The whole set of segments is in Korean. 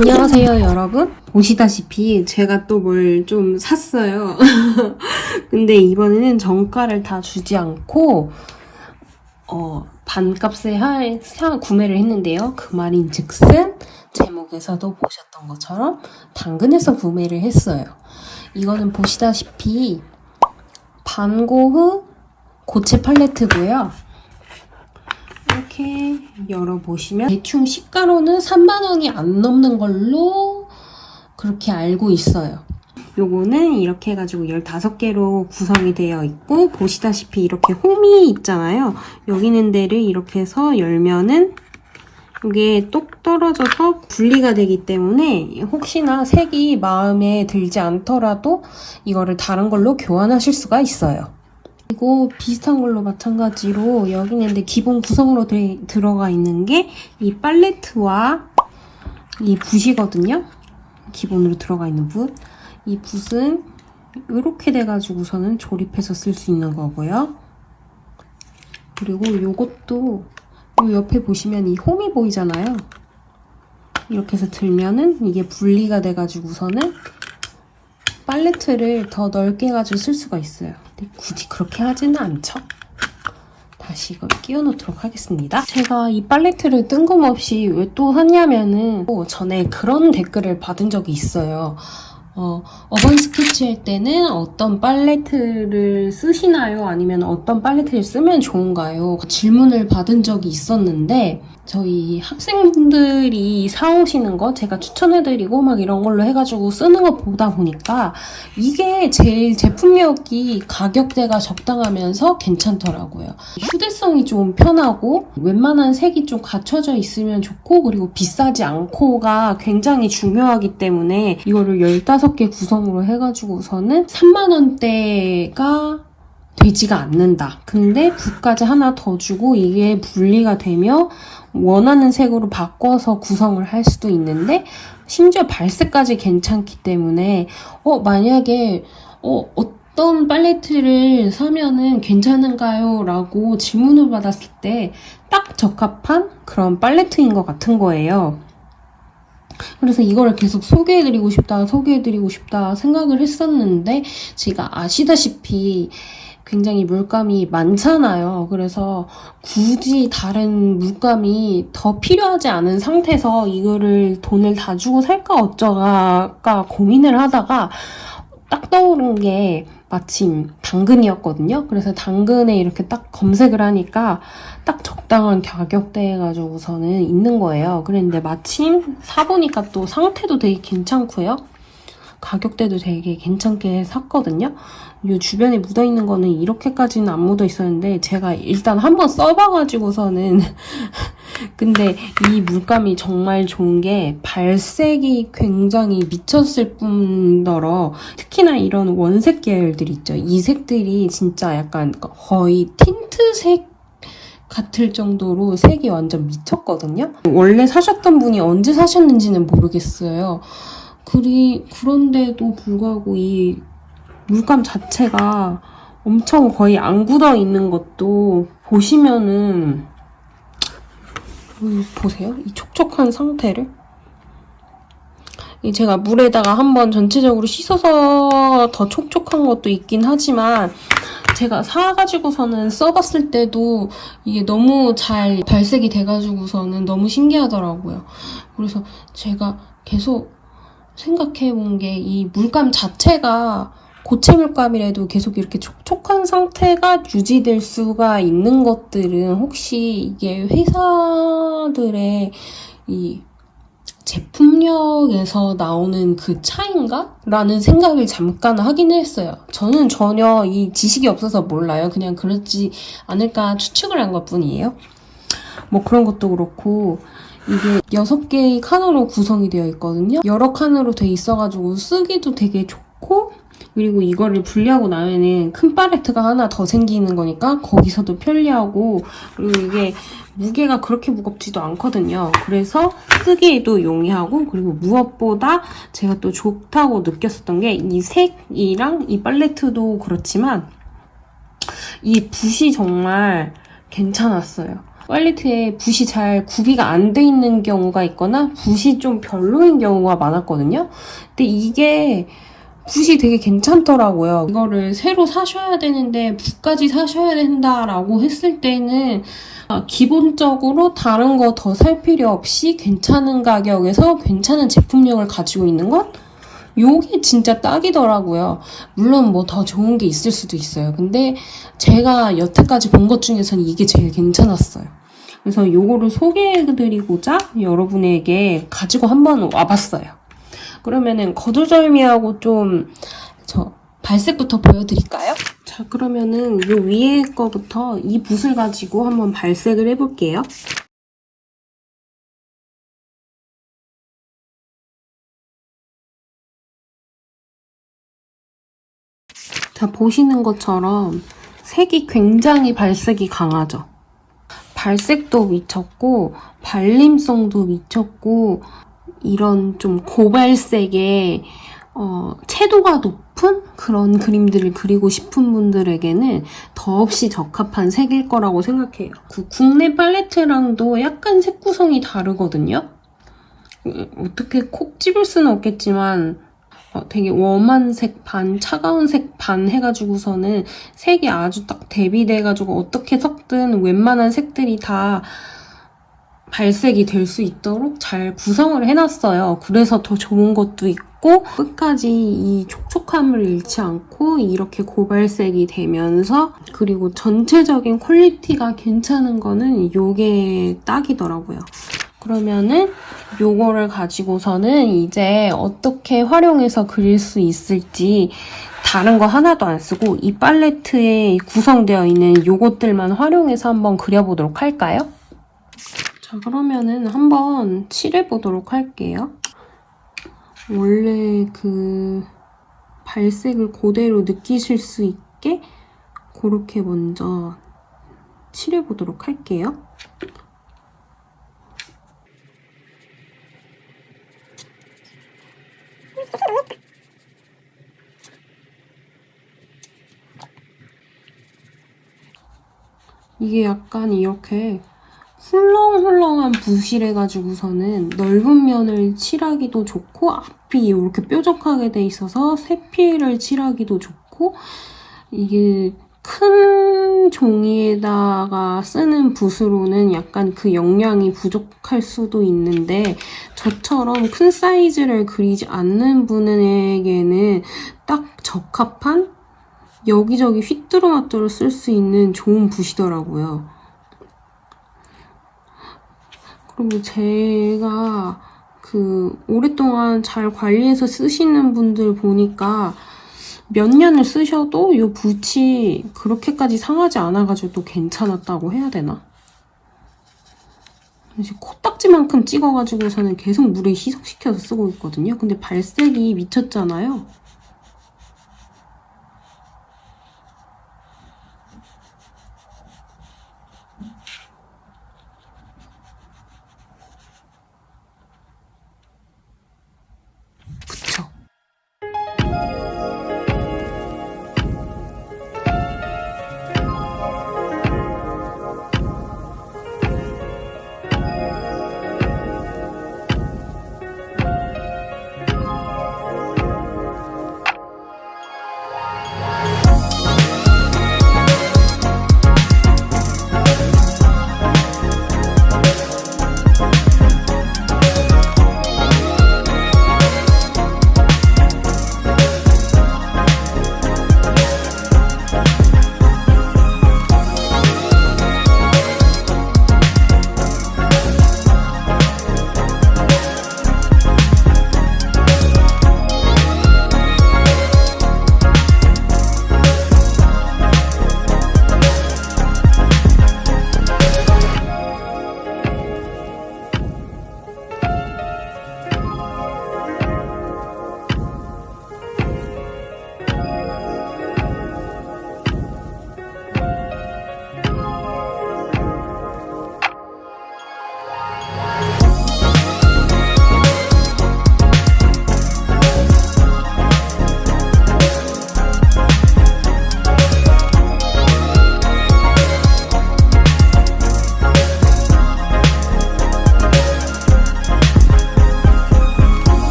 안녕하세요 여러분. 보시다시피 제가 또 뭘 좀 샀어요. 근데 이번에는 정가를 다 주지 않고 반값에 구매를 했는데요. 그 말인즉슨 제목에서도 보셨던 것처럼 당근에서 구매를 했어요. 이거는 보시다시피 반고흐 고체 팔레트고요. 이렇게 열어보시면 대충 시가로는 3만원이 안 넘는 걸로 그렇게 알고 있어요. 요거는 이렇게 해가지고 15개로 구성이 되어 있고, 보시다시피 이렇게 홈이 있잖아요. 여기 있는 데를 이렇게 해서 열면은 이게 똑 떨어져서 분리가 되기 때문에 혹시나 색이 마음에 들지 않더라도 이거를 다른 걸로 교환하실 수가 있어요. 그리고 비슷한 걸로 마찬가지로 여기 있는데 기본 구성으로 들어가 있는 게 이 팔레트와 이 붓이거든요. 기본으로 들어가 있는 붓. 이 붓은 이렇게 돼가지고서는 조립해서 쓸 수 있는 거고요. 그리고 요것도 요 옆에 보시면 이 홈이 보이잖아요. 이렇게 해서 들면은 이게 분리가 돼가지고서는 팔레트를 더 넓게 해가지고 쓸 수가 있어요. 근데 굳이 그렇게 하지는 않죠. 다시 이걸 끼워 놓도록 하겠습니다. 제가 이 팔레트를 뜬금없이 왜 또 샀냐면은 전에 그런 댓글을 받은 적이 있어요. 어반 스케치 할 때는 어떤 팔레트를 쓰시나요? 아니면 어떤 팔레트를 쓰면 좋은가요? 질문을 받은 적이 있었는데 저희 학생분들이 사오시는 거 제가 추천해드리고 막 이런 걸로 해가지고 쓰는 거 보다 보니까 이게 제일 제품력이 가격대가 적당하면서 괜찮더라고요. 휴대성이 좀 편하고 웬만한 색이 좀 갖춰져 있으면 좋고, 그리고 비싸지 않고가 굉장히 중요하기 때문에 이거를 15개 구성으로 해가지고서는 3만원대가 되지가 않는다. 근데 붓까지 하나 더 주고 이게 분리가 되며 원하는 색으로 바꿔서 구성을 할 수도 있는데, 심지어 발색까지 괜찮기 때문에 만약에 어떤 팔레트를 사면은 괜찮은가요? 라고 질문을 받았을 때 딱 적합한 그런 팔레트인 것 같은 거예요. 그래서 이거를 계속 소개해드리고 싶다 생각을 했었는데, 제가 아시다시피 굉장히 물감이 많잖아요. 그래서 굳이 다른 물감이 더 필요하지 않은 상태에서 이거를 돈을 다 주고 살까 어쩌가 고민을 하다가 딱 떠오른 게 마침 당근이었거든요. 그래서 당근에 이렇게 딱 검색을 하니까 딱 적당한 가격대 해가지고서는 있는 거예요. 그랬는데 마침 사보니까 또 상태도 되게 괜찮고요. 가격대도 되게 괜찮게 샀거든요. 이 주변에 묻어있는 거는 이렇게까지는 안 묻어있었는데 제가 일단 한번 써봐가지고서는 근데 이 물감이 정말 좋은 게 발색이 굉장히 미쳤을 뿐더러 특히나 이런 원색 계열들 있죠. 이 색들이 진짜 약간 거의 틴트색 같을 정도로 색이 완전 미쳤거든요. 원래 사셨던 분이 언제 사셨는지는 모르겠어요. 그런데도 불구하고 이 물감 자체가 엄청 거의 안 굳어 있는 것도 보시면은 보세요. 이 촉촉한 상태를. 제가 물에다가 한번 전체적으로 씻어서 더 촉촉한 것도 있긴 하지만 제가 사가지고서는 써봤을 때도 이게 너무 잘 발색이 돼가지고서는 너무 신기하더라고요. 그래서 제가 계속 생각해본 게 이 물감 자체가 고체 물감이라도 계속 이렇게 촉촉한 상태가 유지될 수가 있는 것들은 혹시 이게 회사들의 이 제품력에서 나오는 그 차이인가? 라는 생각을 잠깐 하긴 했어요. 저는 전혀 이 지식이 없어서 몰라요. 그냥 그렇지 않을까 추측을 한 것뿐이에요. 뭐 그런 것도 그렇고, 이게 6개의 칸으로 구성이 되어 있거든요. 여러 칸으로 돼 있어가지고 쓰기도 되게 좋고, 그리고 이거를 분리하고 나면은 큰 팔레트가 하나 더 생기는 거니까 거기서도 편리하고, 그리고 이게 무게가 그렇게 무겁지도 않거든요. 그래서 쓰기에도 용이하고, 그리고 무엇보다 제가 또 좋다고 느꼈었던 게 이 색이랑 이 팔레트도 그렇지만 이 붓이 정말 괜찮았어요. 팔레트에 붓이 잘 구비가 안 돼 있는 경우가 있거나 붓이 좀 별로인 경우가 많았거든요. 근데 이게 붓이 되게 괜찮더라고요. 이거를 새로 사셔야 되는데 붓까지 사셔야 된다라고 했을 때는 기본적으로 다른 거 더 살 필요 없이 괜찮은 가격에서 괜찮은 제품력을 가지고 있는 것? 요게 진짜 딱이더라고요. 물론 뭐 더 좋은 게 있을 수도 있어요. 근데 제가 여태까지 본 것 중에서는 이게 제일 괜찮았어요. 그래서 요거를 소개해드리고자 여러분에게 가지고 한번 와봤어요. 그러면은 거두절미하고 좀 발색부터 보여드릴까요? 자, 그러면은 요 위에 거부터 이 붓을 가지고 한번 발색을 해볼게요. 자, 보시는 것처럼 색이 굉장히 발색이 강하죠? 발색도 미쳤고 발림성도 미쳤고 이런 좀 고발색의 채도가 높은 그런 그림들을 그리고 싶은 분들에게는 더없이 적합한 색일 거라고 생각해요. 국내 팔레트랑도 약간 색 구성이 다르거든요. 어떻게 콕 집을 수는 없겠지만 되게 웜한 색 반, 차가운 색 반 해가지고서는 색이 아주 딱 대비돼가지고 어떻게 섞든 웬만한 색들이 다 발색이 될 수 있도록 잘 구성을 해놨어요. 그래서 더 좋은 것도 있고 끝까지 이 촉촉함을 잃지 않고 이렇게 고발색이 되면서 그리고 전체적인 퀄리티가 괜찮은 거는 이게 딱이더라고요. 그러면은 요거를 가지고서는 이제 어떻게 활용해서 그릴 수 있을지 다른 거 하나도 안 쓰고 이 팔레트에 구성되어 있는 요것들만 활용해서 한번 그려보도록 할까요? 자, 그러면은 한번 칠해보도록 할게요. 원래 그 발색을 그대로 느끼실 수 있게 그렇게 먼저 칠해보도록 할게요. 이게 약간 이렇게 훌렁훌렁한 붓이래가지고서는 넓은 면을 칠하기도 좋고 앞이 이렇게 뾰족하게 돼 있어서 세피를 칠하기도 좋고 이게 큰 종이에다가 쓰는 붓으로는 약간 그 용량이 부족할 수도 있는데 저처럼 큰 사이즈를 그리지 않는 분에게는 딱 적합한 여기저기 휘뚜루마뚜루 쓸 수 있는 좋은 붓이더라고요. 그리고 제가 오랫동안 잘 관리해서 쓰시는 분들 보니까 몇 년을 쓰셔도 이 붓이 그렇게까지 상하지 않아가지고 또 괜찮았다고 해야 되나? 이제 코딱지만큼 찍어가지고서는 계속 물에 희석시켜서 쓰고 있거든요. 근데 발색이 미쳤잖아요. 그쵸?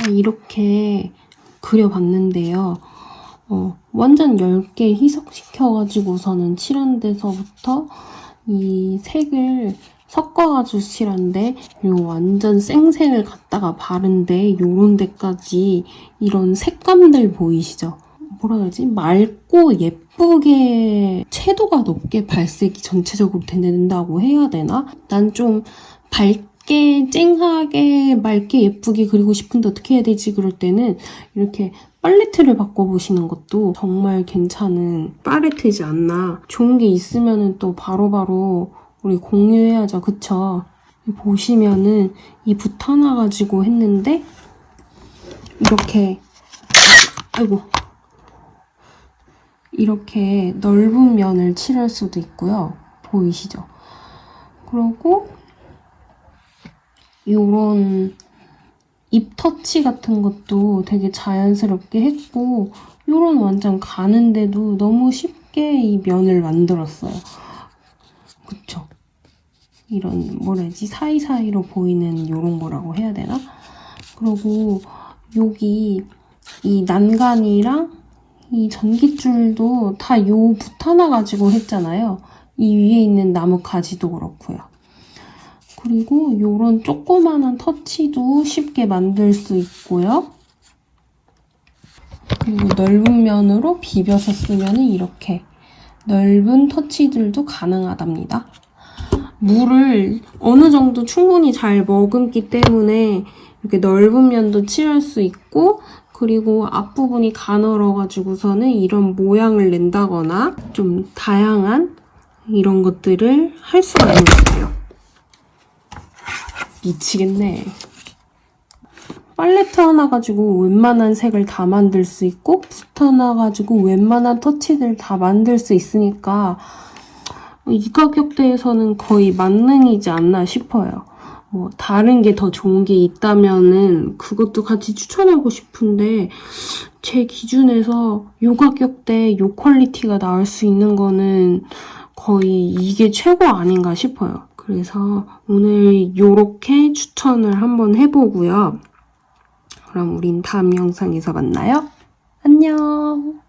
이렇게 그려봤는데요. 완전 얇게 희석시켜가지고서는 칠한 데서부터 이 색을 섞어가지고 칠한데 요 완전 생색을 갖다가 바른데 요런 데까지 이런 색감들 보이시죠? 뭐라 그러지? 맑고 예쁘게 채도가 높게 발색이 전체적으로 된다고 해야 되나? 난 좀 밝게 쨍하게 맑게 예쁘게 그리고 싶은데 어떻게 해야 되지? 그럴 때는 이렇게 팔레트를 바꿔보시는 것도 정말 괜찮은 팔레트이지 않나. 좋은 게 있으면은 또 바로바로 우리 공유해야죠. 그쵸? 보시면은 이 붓 하나 가지고 했는데 이렇게 아이고 이렇게 넓은 면을 칠할 수도 있고요. 보이시죠? 그리고 요런 입 터치 같은 것도 되게 자연스럽게 했고 요런 완전 가는데도 너무 쉽게 이 면을 만들었어요. 그쵸? 이런 뭐라 해야지? 사이사이로 보이는 요런 거라고 해야 되나? 그리고 여기 이 난간이랑 이 전깃줄도 다 요 붓 하나 가지고 했잖아요. 이 위에 있는 나무 가지도 그렇고요. 그리고 요런 조그만한 터치도 쉽게 만들 수 있고요. 그리고 넓은 면으로 비벼서 쓰면 이렇게 넓은 터치들도 가능하답니다. 물을 어느 정도 충분히 잘 머금기 때문에 이렇게 넓은 면도 칠할 수 있고 그리고 앞부분이 가늘어가지고서는 이런 모양을 낸다거나 좀 다양한 이런 것들을 할 수가 있는 거예요. 미치겠네. 팔레트 하나 가지고 웬만한 색을 다 만들 수 있고 붓 하나 가지고 웬만한 터치들 다 만들 수 있으니까 이 가격대에서는 거의 만능이지 않나 싶어요. 뭐 다른 게 더 좋은 게 있다면은 그것도 같이 추천하고 싶은데 제 기준에서 요 가격대 요 퀄리티가 나올 수 있는 거는 거의 이게 최고 아닌가 싶어요. 그래서 오늘 요렇게 추천을 한번 해보고요. 그럼 우린 다음 영상에서 만나요. 안녕.